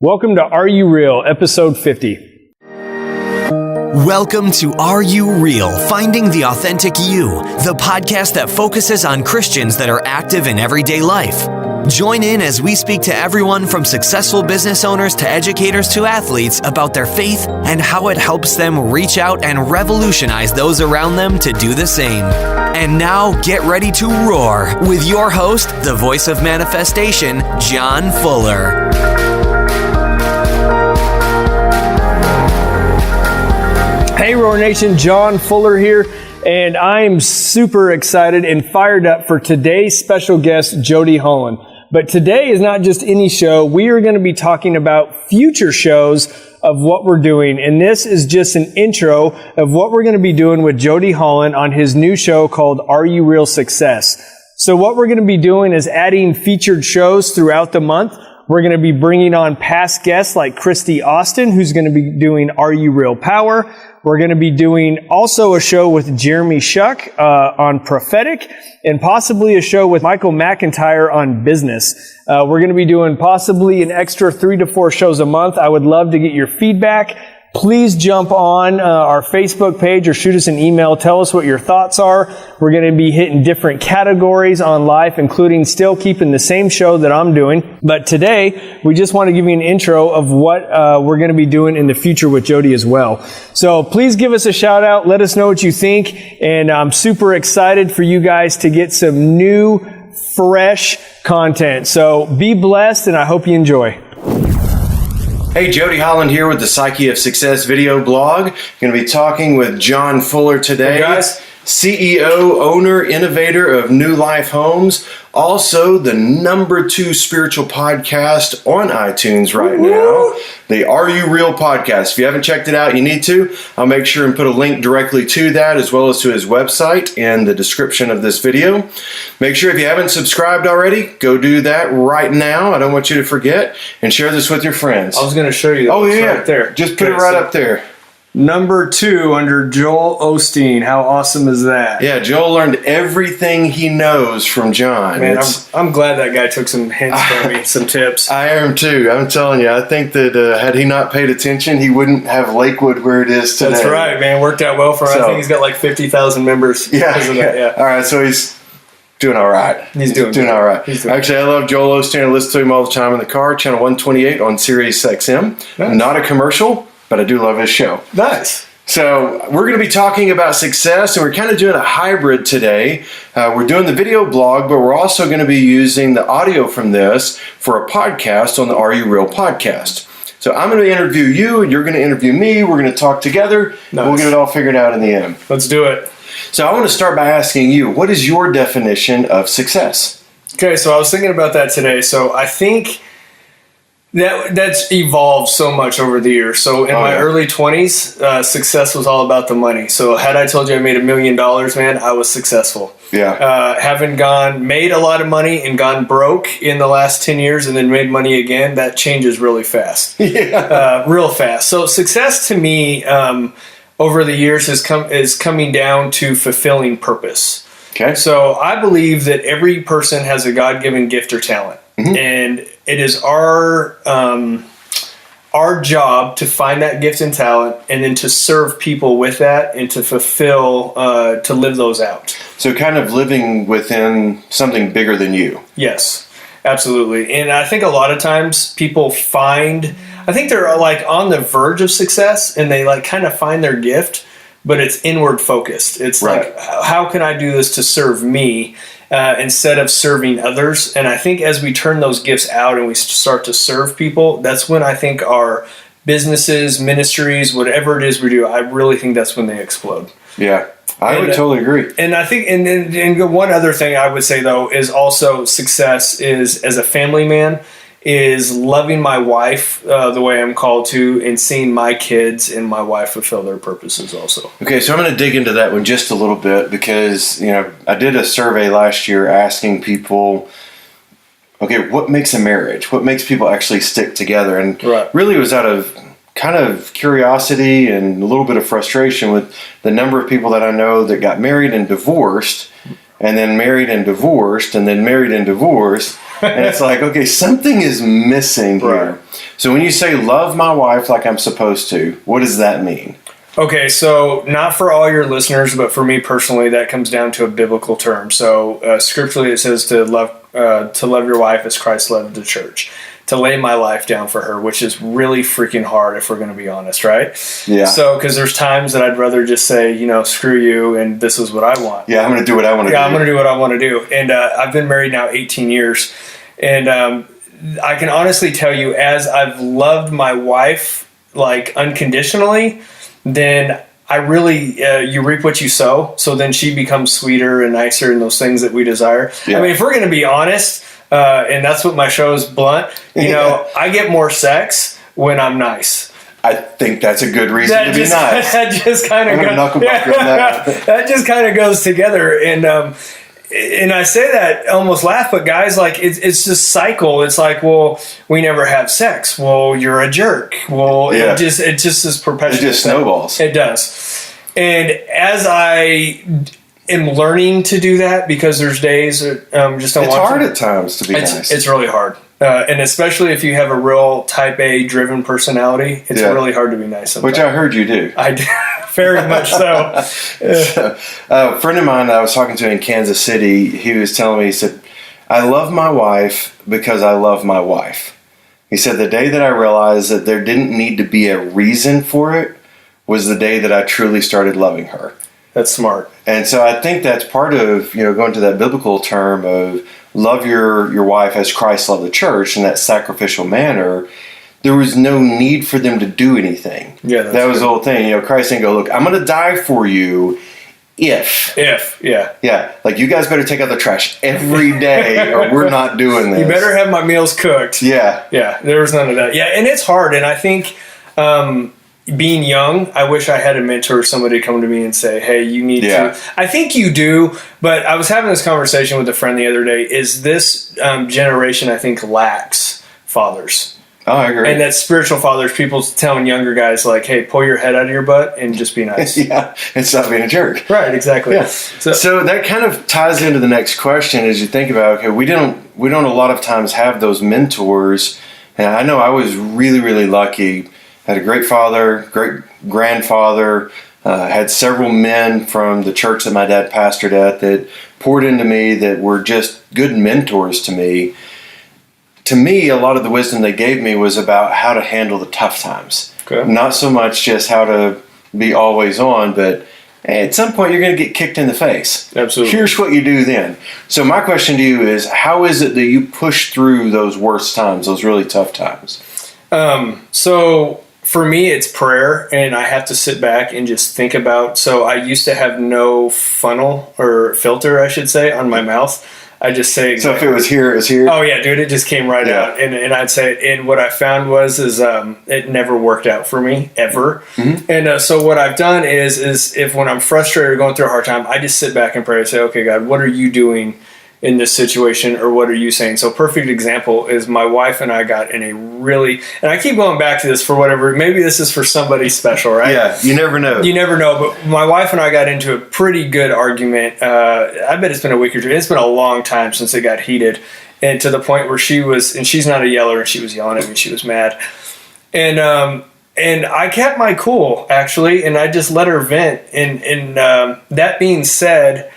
Welcome to Are You Real, episode 50. Welcome to Are You Real? Finding the Authentic You, the podcast that focuses on Christians that are active in everyday life. Join in as we speak to everyone from successful business owners to educators to athletes about their faith and how it helps them reach out and revolutionize those around them to do the same. And now get ready to roar with your host, the voice of manifestation, Jon Fuller. Hey Roar Nation, Jon Fuller here, and I'm super excited and fired up for today's special guest, Jody Holland. But today is not just any show. We are going to be talking about future shows of what we're doing, and this is just an intro of what we're going to be doing with Jody Holland on his new show called Are You Real Success? So what we're going to be doing is adding featured shows throughout the month. We're going to be bringing on past guests like Christy Austin, who's going to be doing Are You Real Power? We're going to be doing also a show with Jeremy Shuck on prophetic, and possibly a show with Michael McIntyre on business. We're going to be doing possibly an extra 3 to 4 shows a month. I would love to get your feedback. Please jump on our Facebook page or shoot us an email. Tell us what your thoughts are. We're going to be hitting different categories on life, including still keeping the same show that I'm doing. But today, we just want to give you an intro of what we're going to be doing in the future with Jody as well. So please give us a shout out. Let us know what you think. And I'm super excited for you guys to get some new, fresh content. So be blessed, and I hope you enjoy. Hey, Jody Holland here with the Psyche of Success video blog. Going to be talking with Jon Fuller today. Hey guys. CEO, owner, innovator of New Life Homes. Also, the #2 spiritual podcast on iTunes right now. The Are You Real podcast. If you haven't checked it out, you need to. I'll make sure and put a link directly to that as well as to his website in the description of this video. Make sure if you haven't subscribed already, go do that right now. I don't want you to forget, and share this with your friends. I was going to show you that. Oh, yeah. Right there. Just put it right up there. #2 under Joel Osteen. How awesome is that? Yeah, Joel learned everything he knows from Jon. Man, I'm glad that guy took some hints from me, some tips. I am too. I'm telling you. I think that had he not paid attention, he wouldn't have Lakewood where it is today. That's right, man. Worked out well for him. I think he's got like 50,000 members. Because of that. Yeah. All right, so he's doing all right. He's doing all right. Actually, I love Joel Osteen. I listen to him all the time in the car. Channel 128 on Sirius XM. Nice. Not a commercial, but I do love his show. Nice. So we're going to be talking about success, and we're kind of doing a hybrid today. We're doing the video blog, but we're also going to be using the audio from this for a podcast on the Are You Real podcast. So I'm going to interview you, and you're going to interview me. We're going to talk together. Nice. We'll get it all figured out in the end. Let's do it. So I want to start by asking you, what is your definition of success? Okay, so I was thinking about that today. So I think that's evolved so much over the years. So in my early 20s, success was all about the money. So had I told you I made $1 million, man, I was successful. Yeah. Having made a lot of money and gone broke in the last 10 years and then made money again, that changes really fast. Yeah. Real fast. So success to me over the years is coming down to fulfilling purpose. Okay. So I believe that every person has a God-given gift or talent. Mm-hmm. And it is our job to find that gift and talent, and then to serve people with that, and to fulfill, to live those out. So kind of living within something bigger than you. Yes, absolutely. And I think a lot of times people I think they're like on the verge of success, and they like kind of find their gift, but it's inward focused. It's right. Like, how can I do this to serve me? Instead of serving others. And I think as we turn those gifts out and we start to serve people, that's when I think our businesses, ministries, whatever it is we do, I really think that's when they explode. Yeah, I would totally agree. And I think, and one other thing I would say though, is also success is, as a family man, is loving my wife the way I'm called to, and seeing my kids and my wife fulfill their purposes also. Okay, so I'm going to dig into that one just a little bit, because I did a survey last year asking people, okay, what makes a marriage? What makes people actually stick together? And really it was out of kind of curiosity and a little bit of frustration with the number of people that I know that got married and divorced, and then married and divorced, and then married and divorced. And it's like, okay, something is missing here. Right. So when you say love my wife like I'm supposed to, what does that mean? Okay, so not for all your listeners, but for me personally, that comes down to a biblical term. So scripturally, it says to love your wife as Christ loved the church, to lay my life down for her, which is really freaking hard if we're going to be honest, right? Yeah. So, because there's times that I'd rather just say, screw you, and this is what I want. Yeah, I'm going to do what I want to do. Yeah, I'm going to do what I want to do. And I've been married now 18 years, and I can honestly tell you, as I've loved my wife like unconditionally, then I really, you reap what you sow. So then she becomes sweeter and nicer and those things that we desire. Yeah. I mean, if we're going to be honest, and that's what my show is blunt, I get more sex when I'm nice. I think that's a good reason to be nice. That just kind of that just kind of goes together. And I say that almost laugh, but guys, like it's just cycle. It's like, well, we never have sex. Well, you're a jerk. Well, it just is perpetual. It just snowballs. It does. And as I am learning to do that, because there's days just don't want to. It's hard at times to be nice. It's really hard. And especially if you have a real type A driven personality, it's really hard to be nice sometimes. Which I heard you do. I do. Very much so. A friend of mine I was talking to in Kansas City, he was telling me, he said, I love my wife because I love my wife. He said, the day that I realized that there didn't need to be a reason for it was the day that I truly started loving her. That's smart. And so I think that's part of, going to that biblical term of love your wife as Christ loved the church in that sacrificial manner. There was no need for them to do anything. Yeah, that was the whole thing. Christ didn't go, look, I'm going to die for you if. Yeah. Like, you guys better take out the trash every day or we're not doing this. You better have my meals cooked. Yeah. Yeah, there was none of that. Yeah, and it's hard. And I think being young, I wish I had a mentor, somebody come to me and say, hey, you need to. I think you do, but I was having this conversation with a friend the other day. Is this generation, I think, lacks fathers. Oh, I agree. And that spiritual fathers, people telling younger guys like, hey, pull your head out of your butt and just be nice. And stop being a jerk. Right, exactly. Yeah. So that kind of ties into the next question as you think about, okay, we don't a lot of times have those mentors. And I know I was really, really lucky. Had a great father, great grandfather, had several men from the church that my dad pastored at that poured into me that were just good mentors to me. To me, a lot of the wisdom they gave me was about how to handle the tough times. Okay. Not so much just how to be always on, but at some point you're going to get kicked in the face. Absolutely. Here's what you do then. So my question to you is, how is it that you push through those worst times, those really tough times? So for me, it's prayer, and I have to sit back and just think about. So I used to have no funnel or filter, I should say, on my mouth. I just say. So if it was here, it was here? Oh, yeah, dude, it just came right out. And I'd say it. And what I found was it never worked out for me, ever. Mm-hmm. And so what I've done is if when I'm frustrated or going through a hard time, I just sit back and pray and say, okay, God, what are you doing in this situation, or what are you saying? So perfect example is my wife and I got in a really, and I keep going back to this for whatever, maybe this is for somebody special, right? Yeah, you never know. You never know, but my wife and I got into a pretty good argument. I bet it's been a week or two. It's been a long time since it got heated, and to the point where she was, and she's not a yeller, and she was yelling at me. She was mad. And I kept my cool, actually, and I just let her vent. And that being said,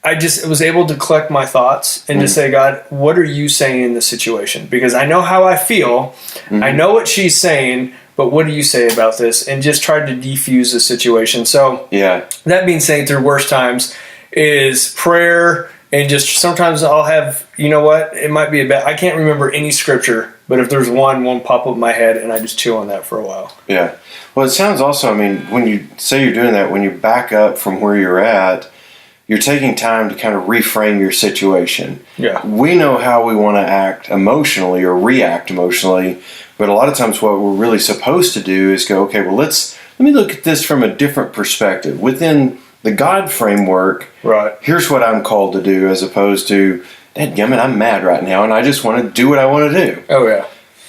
I just was able to collect my thoughts and just say, God, what are you saying in this situation? Because I know how I feel. Mm-hmm. I know what she's saying, but what do you say about this? And just tried to defuse the situation. So that being said, through worst times is prayer, and just sometimes I'll have, you know what, it might be I can't remember any scripture, but if there's one pop up in my head, and I just chew on that for a while. Yeah. Well, it sounds also, I mean, when you say you're doing that, when you back up from where you're at, you're taking time to kind of reframe your situation. Yeah. We know how we want to act emotionally or react emotionally, but a lot of times what we're really supposed to do is go, okay, well, let me look at this from a different perspective. Within the God framework, right, here's what I'm called to do, as opposed to, dadgummit, I'm mad right now and I just want to do what I want to do. Oh, yeah.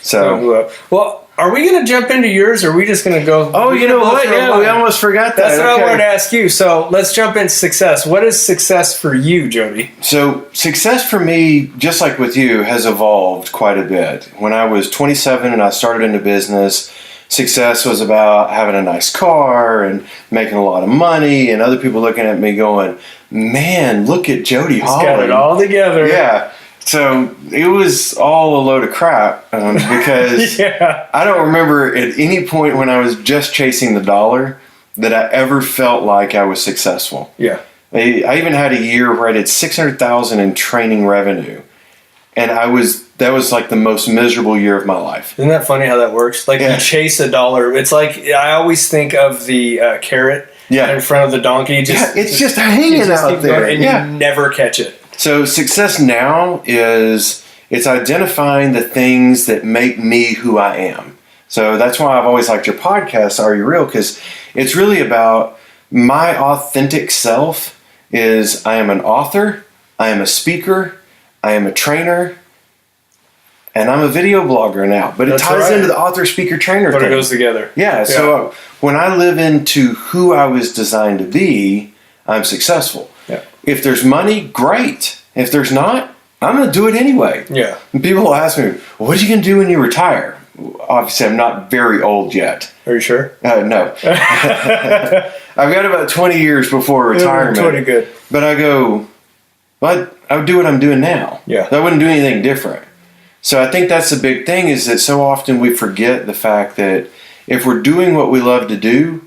So, well, are we going to jump into yours, or are we just going to go? oh, you know what? Yeah, we almost forgot that. That's what I wanted to ask you. So let's jump into success. What is success for you, Jody? So success for me, just like with you, has evolved quite a bit. When I was 27 and I started into business, success was about having a nice car and making a lot of money, and other people looking at me going, man, look at Jody Holland. Got it all together. Yeah. So it was all a load of crap because I don't remember at any point when I was just chasing the dollar that I ever felt like I was successful. Yeah. I even had a year where I did $600,000 in training revenue. And that was like the most miserable year of my life. Isn't that funny how that works? Like you chase a dollar. It's like, I always think of the carrot in front of the donkey. It's just hanging out there. And you never catch it. So success now it's identifying the things that make me who I am. So that's why I've always liked your podcast, Are You Real? Because it's really about my authentic self is I am an author, I am a speaker, I am a trainer, and I'm a video blogger now. But it ties into the author, speaker, trainer thing. But it goes together. Yeah, so when I live into who I was designed to be, I'm successful. Yeah. If there's money, great. If there's not, I'm going to do it anyway. Yeah. And people will ask me, what are you going to do when you retire? Obviously, I'm not very old yet. Are you sure? No. I've got about 20 years before retirement. 20 good. But I go, well, I would do what I'm doing now. Yeah. I wouldn't do anything different. So I think that's the big thing is that so often we forget the fact that if we're doing what we love to do,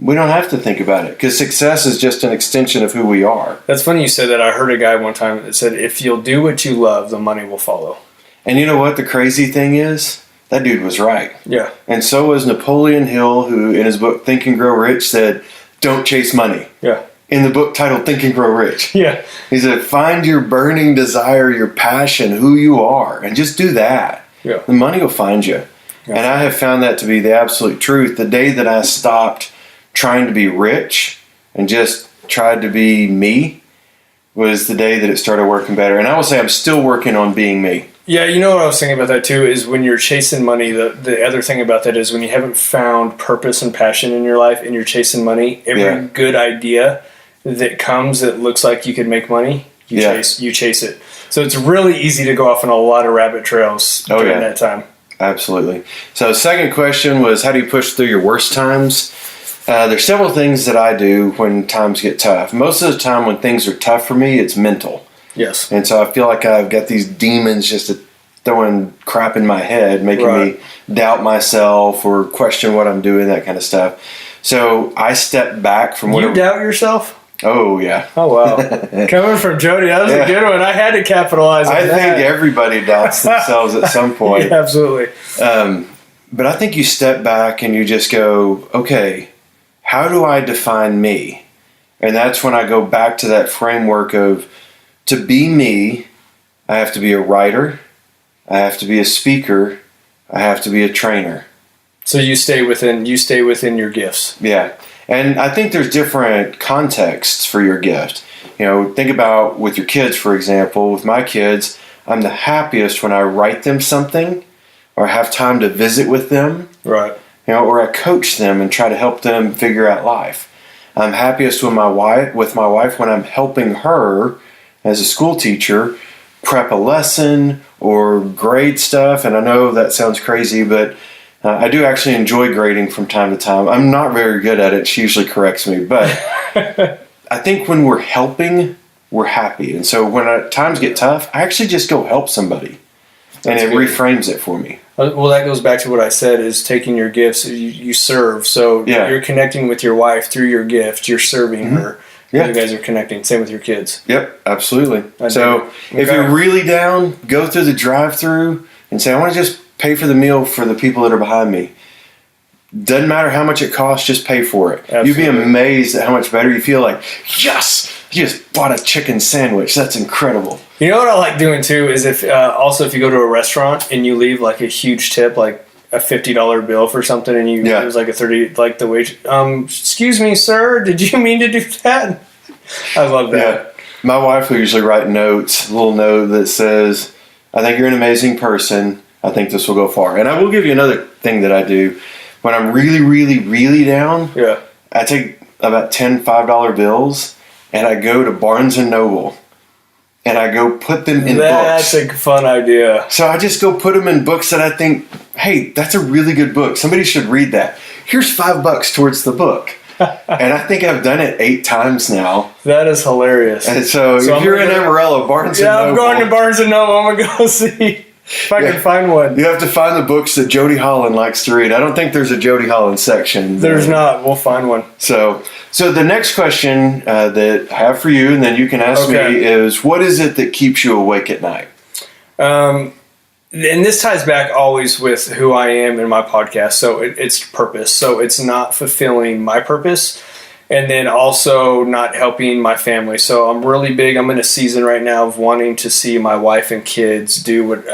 we don't have to think about it because success is just an extension of who we are. That's funny you said that. I heard a guy one time that said, if you'll do what you love, the money will follow. And you know what the crazy thing is? That dude was right. Yeah. And so was Napoleon Hill, who in his book Think and Grow Rich said, don't chase money. Yeah. In the book titled Think and Grow Rich. Yeah. He said, find your burning desire, your passion, who you are, and just do that. Yeah. The money will find you. Yeah. And I have found that to be the absolute truth. The day that I stopped trying to be rich and just tried to be me was the day that it started working better. And I will say I'm still working on being me. Yeah, you know what I was thinking about that too is when you're chasing money, the other thing about that is when you haven't found purpose and passion in your life and you're chasing money, every good idea that comes that looks like you could make money, you chase it. So it's really easy to go off on a lot of rabbit trails during that time. Absolutely. So second question was, how do you push through your worst times? There's several things that I do when times get tough. Most of the time when things are tough for me, it's mental. Yes. And so I feel like I've got these demons just throwing crap in my head, making me doubt myself or question what I'm doing, that kind of stuff. So I step back from what... You doubt yourself? Oh, yeah. Oh, wow. Coming from Jody, that was a good one. I had to capitalize on that. I think everybody doubts themselves at some point. Yeah, absolutely. But I think you step back and you just go, okay, how do I define me? And that's when I go back to that framework of, to be me, I have to be a writer, I have to be a speaker, I have to be a trainer. So you stay within your gifts. Yeah. And I think there's different contexts for your gift. You know, think about with your kids, for example. With my kids, I'm the happiest when I write them something or have time to visit with them. Right. You know, or I coach them and try to help them figure out life. I'm happiest with my wife when I'm helping her as a school teacher prep a lesson or grade stuff. And I know that sounds crazy, but I do actually enjoy grading from time to time. I'm not very good at it. She usually corrects me. But I think when we're helping, we're happy. And so when times get tough, I actually just go help somebody. And it reframes it for me. Well, that goes back to what I said, is taking your gifts, you serve. So you're connecting with your wife through your gift. You're serving her. Yeah. You guys are connecting. Same with your kids. Yep, absolutely. So if you're really down, go through the drive-thru and say, I want to just pay for the meal for the people that are behind me. Doesn't matter how much it costs, just pay for it. Absolutely. You'd be amazed at how much better you feel like, yes, you just bought a chicken sandwich. That's incredible. You know what I like doing too is if you go to a restaurant and you leave like a huge tip, like a $50 bill for something, and it was like a 30, like the wage. Excuse me, sir, did you mean to do that? I love that. Yeah. My wife will usually write notes, a little note that says, I think you're an amazing person. I think this will go far. And I will give you another thing that I do. When I'm really, really, really down, I take about 10 $5 bills and I go to Barnes & Noble and I go put them in books. That's a fun idea. So I just go put them in books that I think, hey, that's a really good book. Somebody should read that. Here's $5 towards the book. And I think I've done it 8 times now. That is hilarious. And so if you're in Amarillo, Barnes & Noble. Yeah, I'm going to Barnes & Noble. I'm going to go see if I can find one. You have to find the books that Jody Holland likes to read. I don't think there's a Jody Holland section. There's not. We'll find one. So the next question that I have for you, and then you can ask me, is what is it that keeps you awake at night? And this ties back always with who I am in my podcast. So it's purpose. So it's not fulfilling my purpose. And then also not helping my family. So I'm really big. I'm in a season right now of wanting to see my wife and kids do what,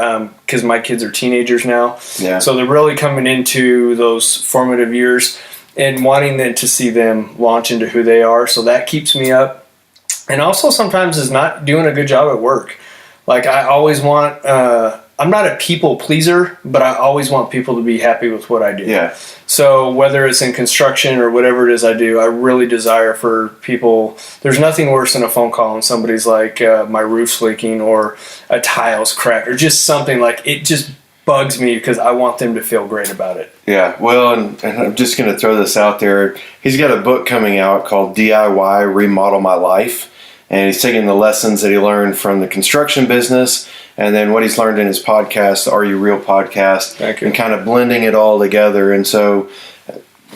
because my kids are teenagers now. Yeah. So they're really coming into those formative years and wanting them to see them launch into who they are. So that keeps me up. And also sometimes is not doing a good job at work. Like I always want, I'm not a people pleaser, but I always want people to be happy with what I do. Yeah. So whether it's in construction or whatever it is I do, I really desire for people. There's nothing worse than a phone call and somebody's like, my roof's leaking or a tile's cracked or just something like it just bugs me because I want them to feel great about it. Yeah. Well, and I'm just going to throw this out there. He's got a book coming out called DIY Remodel My Life. And he's taking the lessons that he learned from the construction business and then what he's learned in his podcast, the Are You Real podcast, and kind of blending it all together. And so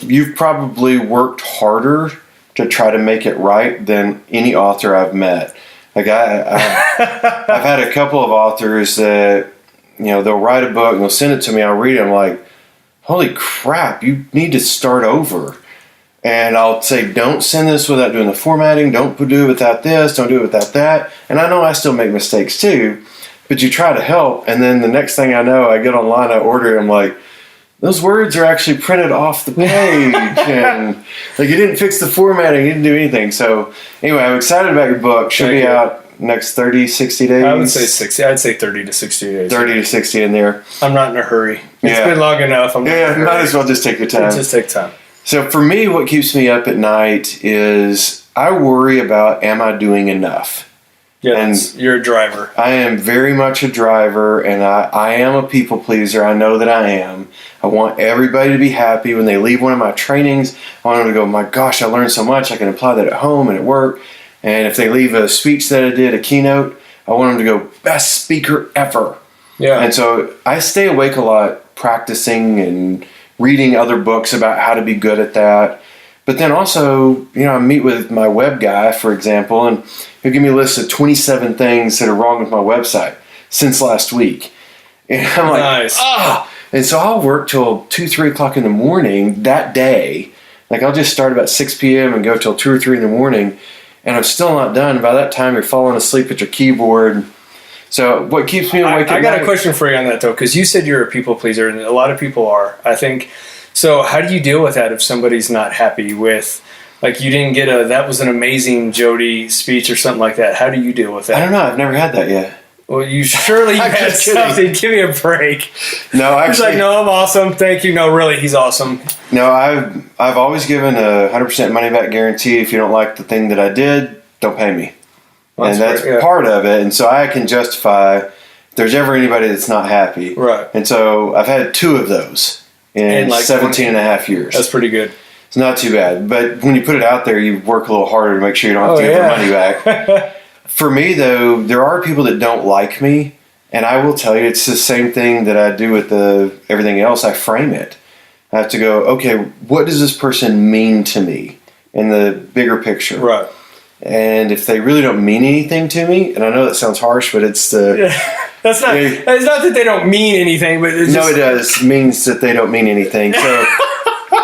you've probably worked harder to try to make it right than any author I've met. Like I've had a couple of authors that, they'll write a book and they'll send it to me. I'll read it. I'm like, holy crap, you need to start over. And I'll say, don't send this without doing the formatting. Don't do it without this. Don't do it without that. And I know I still make mistakes too, but you try to help. And then the next thing I know, I get online, I order it. I'm like, those words are actually printed off the page. And like you didn't fix the formatting. You didn't do anything. So anyway, I'm excited about your book. Should be out next 30, 60 days. I would say 60. I'd say 30 to 60 days. 30 to 60 in there. I'm not in a hurry. It's been long enough. Might as well just take your time. Just take time. So for me, what keeps me up at night is I worry about, am I doing enough? Yeah, and you're a driver. I am very much a driver, and I am a people pleaser. I know that I am. I want everybody to be happy when they leave one of my trainings. I want them to go, my gosh, I learned so much. I can apply that at home and at work. And if they leave a speech that I did, a keynote, I want them to go, best speaker ever. Yeah. And so I stay awake a lot practicing and reading other books about how to be good at that. But then also, I meet with my web guy, for example, and he'll give me a list of 27 things that are wrong with my website since last week. And I'm like, nice. And so I'll work till 2, 3 o'clock in the morning that day. Like I'll just start about 6 p.m. and go till 2 or 3 in the morning, and I'm still not done. By that time, you're falling asleep at your keyboard. So what keeps me awake at night? I got a question for you on that, though, because you said you're a people pleaser, and a lot of people are, I think. So how do you deal with that if somebody's not happy with, like you didn't get that was an amazing Jody speech or something like that. How do you deal with that? I don't know. I've never had that yet. Well, you surely had something. Give me a break. No, actually. He's like, no, I'm awesome. Thank you. No, really, he's awesome. No, I've always given a 100% money back guarantee. If you don't like the thing that I did, don't pay me. And that's part of it. And so I can justify if there's ever anybody that's not happy. Right. And so I've had 2 of those in like 17 and a half years. That's pretty good. It's not too bad. But when you put it out there, you work a little harder to make sure you don't have to give the money back. For me, though, there are people that don't like me. And I will tell you, it's the same thing that I do with everything else. I frame it. I have to go, okay, what does this person mean to me in the bigger picture? Right. And if they really don't mean anything to me, and I know that sounds harsh, but it's that's not. It's not that they don't mean anything, but it's it does. It means that they don't mean anything. So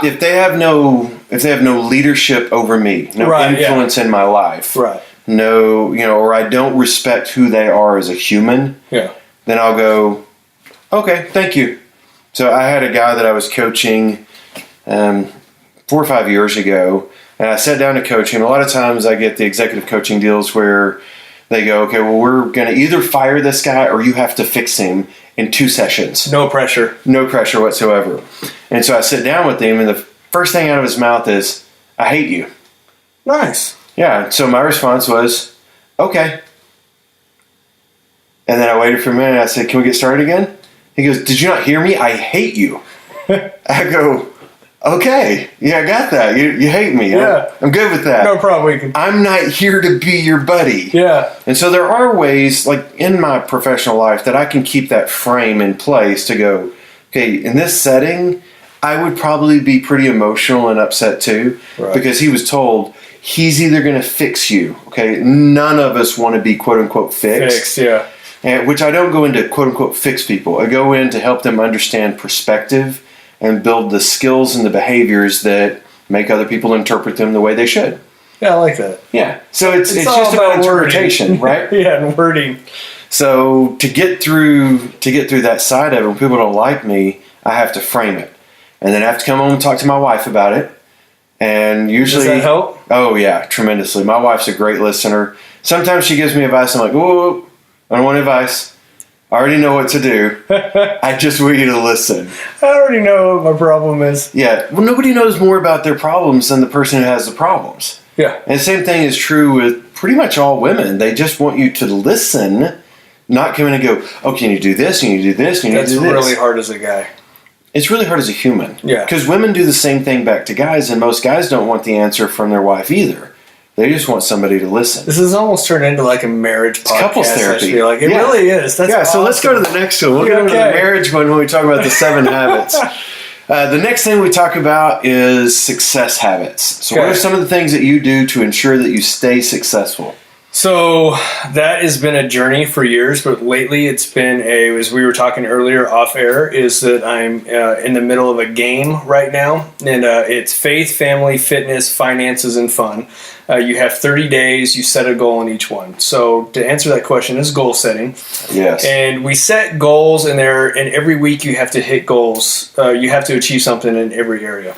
if they have no leadership over me, no influence in my life, no, or I don't respect who they are as a human, then I'll go, okay, thank you. So I had a guy that I was coaching 4 or 5 years ago. And I sat down to coach him. A lot of times I get the executive coaching deals where they go, okay, well, we're going to either fire this guy or you have to fix him in 2 sessions. No pressure. No pressure whatsoever. And so I sit down with him, and the first thing out of his mouth is, "I hate you." Nice. Yeah, so my response was, "Okay." And then I waited for a minute, and I said, "Can we get started again?" He goes, "Did you not hear me? I hate you." I go, "Okay, yeah, I got that. You hate me. Yeah. I'm good with that. No problem. I'm not here to be your buddy." Yeah. And so there are ways, like in my professional life, that I can keep that frame in place to go, okay, in this setting, I would probably be pretty emotional and upset too, Right. because he was told he's either going to fix you. Okay, none of us want to be quote unquote fixed. Yeah. And, which I don't go into quote unquote fix people. I go in to help them understand perspective and build the skills and the behaviors that make other people interpret them the way they should. Yeah, I like that. Yeah. So it's all just about interpretation, wording. right? Yeah, and wording. So to get through that side of it, when people don't like me, I have to frame it. And then I have to come home and talk to my wife about it. And usually... Does that help? Oh, yeah, tremendously. My wife's a great listener. Sometimes she gives me advice. I'm like, "Whoa, I don't want advice. I already know what to do. I just want you to listen." I already know what my problem is. Yeah. Well, nobody knows more about their problems than the person who has the problems. Yeah. And the same thing is true with pretty much all women. They just want you to listen, not come in and go, "Oh, can you do this? Can you do this? Can you That's do this?" really hard as a guy. It's really hard as a human. Yeah. Because women do the same thing back to guys, and most guys don't want the answer from their wife either. They just want somebody to listen. This has almost turned into like a marriage podcast. Couples therapy. I feel like. It Yeah. really is. That's Yeah, so let's awesome. go to the next one. We'll go to the marriage one when we talk about the 7 habits. The next thing we talk about is success habits. So what Okay. are some of the things that you do to ensure that you stay successful? So that has been a journey for years, but lately it's been as we were talking earlier off air, is that I'm in the middle of a game right now, and it's faith, family, fitness, finances, and fun. You have 30 days, you set a goal in each one. So to answer that question is goal setting. Yes. And we set goals and every week you have to hit goals. You have to achieve something in every area.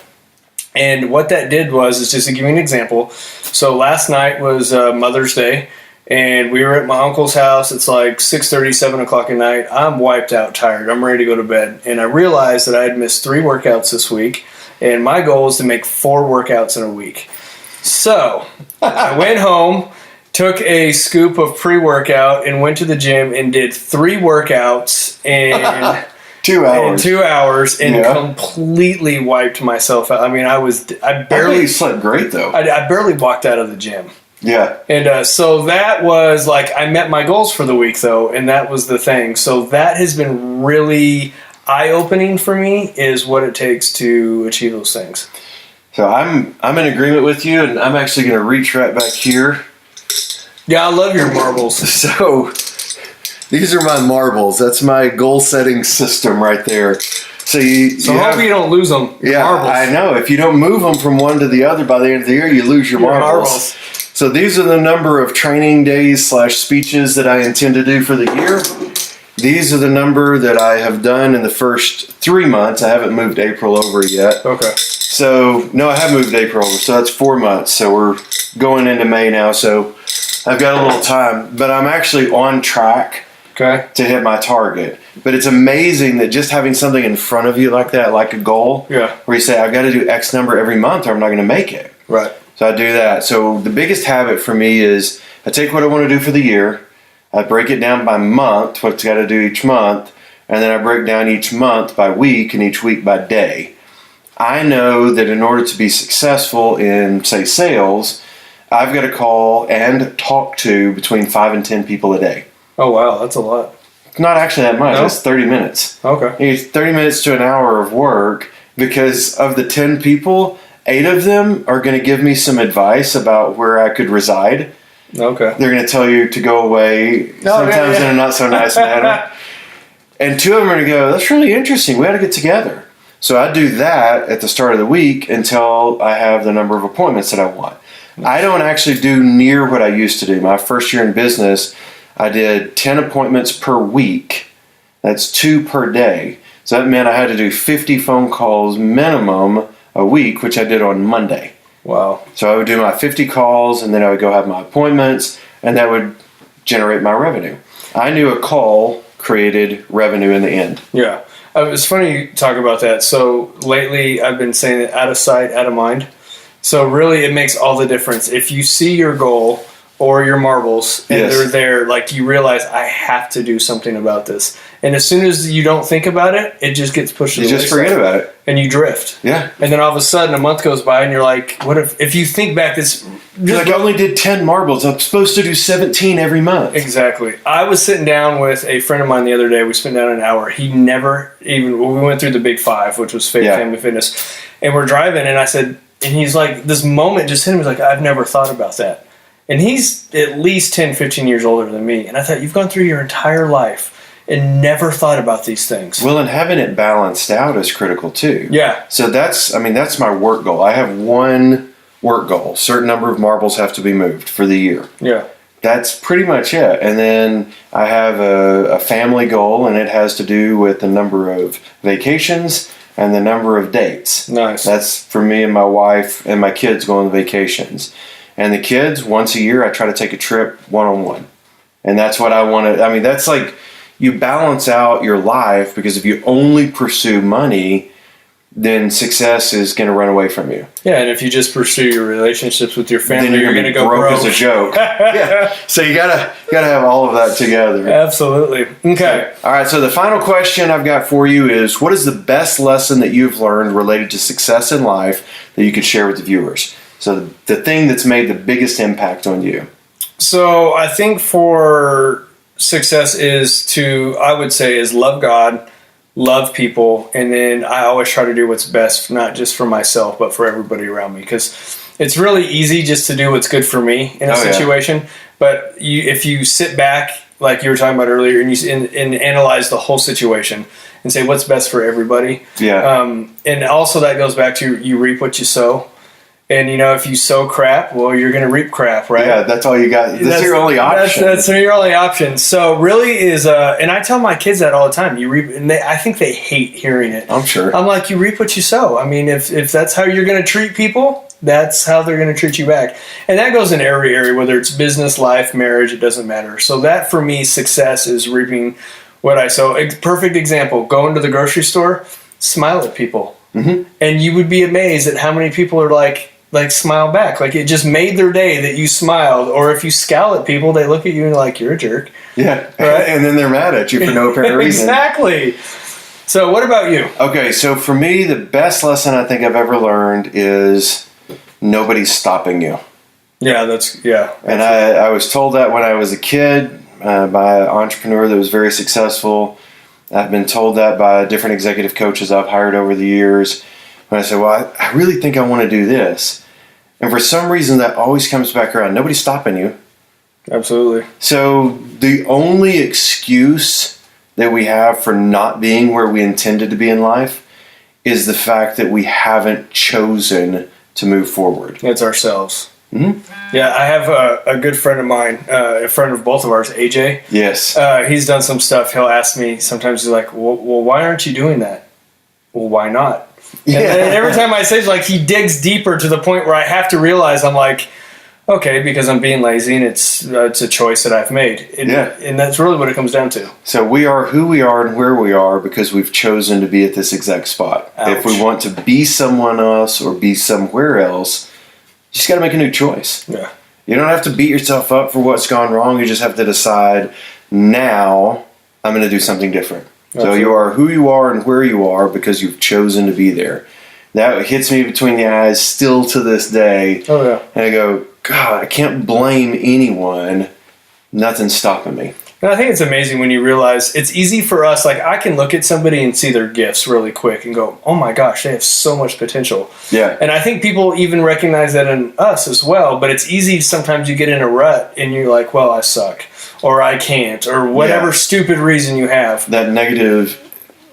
And what that did is just to give you an example. So last night was Mother's Day, and we were at my uncle's house. It's like 6:30, 7 o'clock at night. I'm wiped out, tired. I'm ready to go to bed. And I realized that I had missed 3 workouts this week, and my goal is to make 4 workouts in a week. So I went home, took a scoop of pre-workout, and went to the gym and did 3 workouts and 2 hours. in 2 hours, and Yeah. completely wiped myself out. I mean, I I barely you slept great, though. I barely walked out of the gym. Yeah. And so that was like, I met my goals for the week though, and that was the thing. So that has been really eye-opening for me, is what it takes to achieve those things. So I'm in agreement with you, and I'm actually going to reach right back here. Yeah, I love your marbles. So these are my marbles. That's my goal-setting system right there. So So hopefully you don't lose them. Your Yeah, marbles. I know. If you don't move them from one to the other by the end of the year, you lose your marbles. So these are the number of training days / speeches that I intend to do for the year. These are the number that I have done in the first 3 months. I haven't moved April over yet. Okay. So, no, I have moved April over. So that's 4 months. So we're going into May now. So I've got a little time. But I'm actually on track Okay. to hit my target. But it's amazing that just having something in front of you like that, like a goal, Yeah. where you say, I've got to do X number every month or I'm not going to make it. Right. So I do that. So the biggest habit for me is I take what I want to do for the year, I break it down by month, what's got to do each month, and then I break down each month by week and each week by day. I know that in order to be successful in, say, sales, I've got to call and talk to between 5 and 10 people a day. Oh, wow. That's a lot. Not actually that much. No? It's 30 minutes. Okay. It's 30 minutes to an hour of work, because of the 10 people, 8 of them are going to give me some advice about where I could reside. Okay. They're going to tell you to go away, sometimes in a not so nice manner. And 2 of them are going to go, that's really interesting. We ought to get together. So I do that at the start of the week until I have the number of appointments that I want. I don't actually do near what I used to do. My first year in business, I did 10 appointments per week. That's 2 per day. So that meant I had to do 50 phone calls minimum a week, which I did on Monday. Wow. So I would do my 50 calls, and then I would go have my appointments, and that would generate my revenue. I knew a call created revenue in the end. Yeah. It's funny you talk about that. So lately I've been saying that out of sight, out of mind. So really it makes all the difference. If you see your goal or your marbles and Yes. they're there, like you realize I have to do something about this. And as soon as you don't think about it, it just gets pushed to You the just wayside. forget about it. And you drift. Yeah. And then all of a sudden a month goes by and you're like, what if you think back this You're like, I only did 10 marbles. I'm supposed to do 17 every month. Exactly. I was sitting down with a friend of mine the other day. We spent down an hour. He never even, we went through the big 5, which was faith, Yeah. family, fitness. And we're driving and I said, and he's like, this moment just hit him. He's like, I've never thought about that. And he's at least 10, 15 years older than me. And I thought, you've gone through your entire life and never thought about these things. Well, and having it balanced out is critical too. Yeah. So that's my work goal. I have one work goal. Certain number of marbles have to be moved for the year. Yeah. That's pretty much it. And then I have a family goal, and it has to do with the number of vacations and the number of dates. Nice. That's for me and my wife and my kids going on vacations. And the kids, once a year, I try to take a trip one-on-one. And that's what I want to, that's like, you balance out your life, because if you only pursue money, then success is going to run away from you. Yeah, and if you just pursue your relationships with your family, Then you're going to go broke as a joke. Yeah. So you gotta have all of that together. Absolutely. Okay. All right. So the final question I've got for you is: what is the best lesson that you've learned related to success in life that you could share with the viewers? So the thing that's made the biggest impact on you. So I think for success I would say is love God, love people, and then I always try to do what's best, not just for myself, but for everybody around me. Because it's really easy just to do what's good for me in a situation. But if you sit back, like you were talking about earlier, and analyze the whole situation and say what's best for everybody. Yeah. And also that goes back to you reap what you sow. And, if you sow crap, well, you're going to reap crap, right? Yeah, that's all you got. That's your only option. That's your only option. So really is, and I tell my kids that all the time. You reap, and I think they hate hearing it. I'm sure. I'm like, you reap what you sow. If that's how you're going to treat people, that's how they're going to treat you back. And that goes in every area, whether it's business, life, marriage, it doesn't matter. So that, for me, success is reaping what I sow. A perfect example, going to the grocery store, smile at people. Mm-hmm. And you would be amazed at how many people are like smile back. Like it just made their day that you smiled. Or if you scowl at people, they look at you and like, you're a jerk. Yeah. Right? And then they're mad at you for no apparent reason. Exactly. So what about you? Okay. So for me, the best lesson I think I've ever learned is nobody's stopping you. Yeah, And I was told that when I was a kid by an entrepreneur that was very successful. I've been told that by different executive coaches I've hired over the years. When I said, well, I really think I want to do this. And for some reason, that always comes back around. Nobody's stopping you. Absolutely. So the only excuse that we have for not being where we intended to be in life is the fact that we haven't chosen to move forward. It's ourselves. Mm-hmm. Yeah, I have a good friend of mine, a friend of both of ours, AJ. Yes. He's done some stuff. He'll ask me, sometimes he's like, well, why aren't you doing that? Well, why not? And every time I say it, like he digs deeper to the point where I have to realize I'm like, okay, because I'm being lazy and it's a choice that I've made. And that's really what it comes down to. So we are who we are and where we are because we've chosen to be at this exact spot. Ouch. If we want to be someone else or be somewhere else, you just got to make a new choice. Yeah. You don't have to beat yourself up for what's gone wrong. You just have to decide, now I'm going to do something different. Absolutely. So you are who you are and where you are because you've chosen to be there. That hits me between the eyes still to this day. Oh, yeah. And I go, God, I can't blame anyone. Nothing's stopping me. And I think it's amazing when you realize it's easy for us. Like I can look at somebody and see their gifts really quick and go, oh my gosh, they have so much potential. Yeah. And I think people even recognize that in us as well. But it's easy sometimes you get in a rut and you're like, well, I suck. Or I can't. Or whatever stupid reason you have. That negative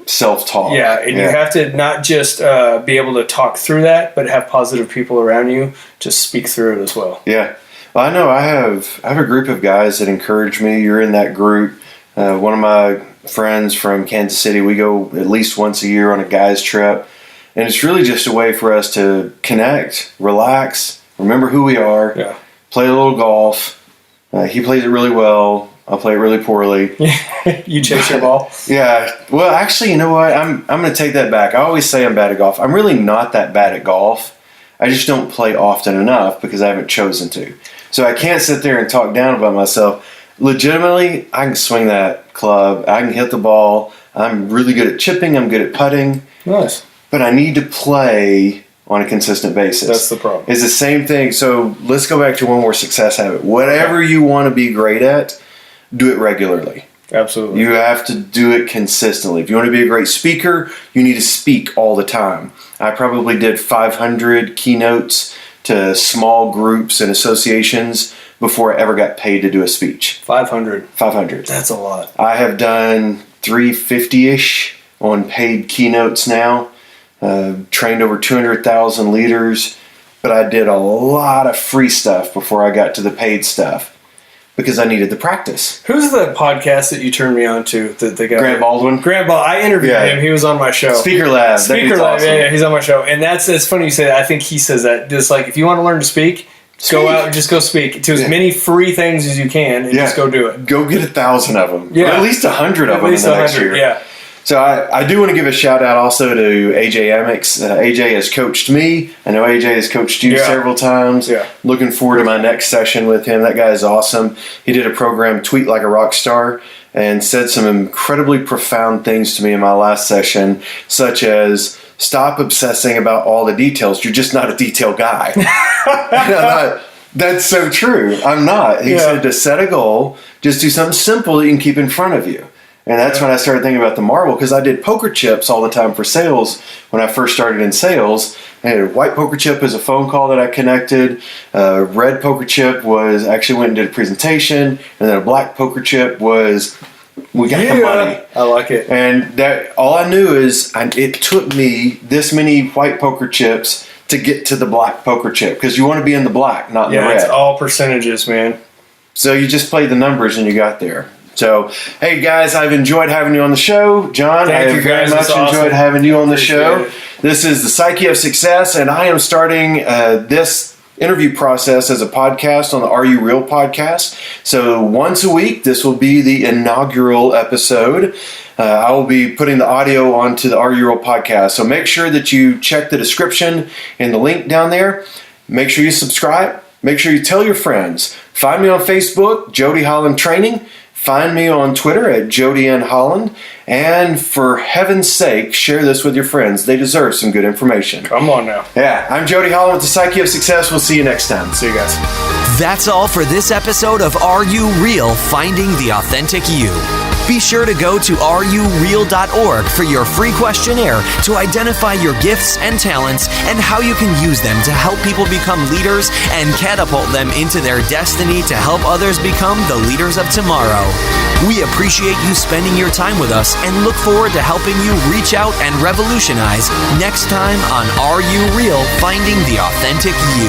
self-talk. Yeah, and you have to not just be able to talk through that, but have positive people around you to speak through it as well. Yeah. Well, I know I have a group of guys that encourage me. You're in that group. One of my friends from Kansas City, we go at least once a year on a guys trip. And it's really just a way for us to connect, relax, remember who we are, play a little golf. He plays it really well. I'll play it really poorly. You chase your ball? Yeah. Well, actually, you know what? I'm going to take that back. I always say I'm bad at golf. I'm really not that bad at golf. I just don't play often enough because I haven't chosen to. So I can't sit there and talk down about myself. Legitimately, I can swing that club. I can hit the ball. I'm really good at chipping. I'm good at putting. Nice. But I need to play on a consistent basis. That's the problem. It's the same thing. So let's go back to one more success habit. Whatever you want to be great at, do it regularly. Absolutely. You have to do it consistently. If you want to be a great speaker, you need to speak all the time. I probably did 500 keynotes to small groups and associations before I ever got paid to do a speech. 500. 500. That's a lot. I have done 350-ish on paid keynotes now. Trained over 200,000 leaders, but I did a lot of free stuff before I got to the paid stuff because I needed the practice. Who's the podcast that you turned me on to? The guy Grant Baldwin. I interviewed him. He was on my show. Speaker Lab. Speaker Lab. Awesome. Yeah, he's on my show. And it's funny you say that. I think he says that. Just like, if you want to learn to speak, go out and just go speak to as many free things as you can and just go do it. Go get 1,000 of them. Yeah. Or at least 100 of them in the next year. Yeah. So I do want to give a shout out also to AJ Amex. AJ has coached me. I know AJ has coached you several times. Yeah. Looking forward to my next session with him. That guy is awesome. He did a program, Tweet Like a Rock Star, and said some incredibly profound things to me in my last session, such as stop obsessing about all the details. You're just not a detail guy. That's so true. I'm not. He said to set a goal, just do something simple that you can keep in front of you. And that's when I started thinking about the marble, because I did poker chips all the time for sales when I first started in sales. I had a white poker chip as a phone call that I connected. Red poker chip was actually went and did a presentation. And then a black poker chip was we got the money. I like it. And that all I knew is it took me this many white poker chips to get to the black poker chip, because you want to be in the black, not in the red. Yeah, it's all percentages, man. So you just play the numbers and you got there. So, hey guys, I've enjoyed having you on the show. Jon, I have very much enjoyed having you on the show. This is the Psyche of Success, and I am starting this interview process as a podcast on the Are You Real podcast. So once a week, this will be the inaugural episode. I will be putting the audio onto the Are You Real podcast. So make sure that you check the description and the link down there. Make sure you subscribe. Make sure you tell your friends. Find me on Facebook, Jody Holland Training. Find me on Twitter at Jody and Holland. And for heaven's sake, share this with your friends. They deserve some good information. Come on now. Yeah, I'm Jody Holland with the Psyche of Success. We'll see you next time. See you guys. That's all for this episode of Are You Real? Finding the Authentic You. Be sure to go to areyoureal.org for your free questionnaire to identify your gifts and talents and how you can use them to help people become leaders and catapult them into their destiny to help others become the leaders of tomorrow. We appreciate you spending your time with us and look forward to helping you reach out and revolutionize next time on Are You Real? Finding the Authentic You.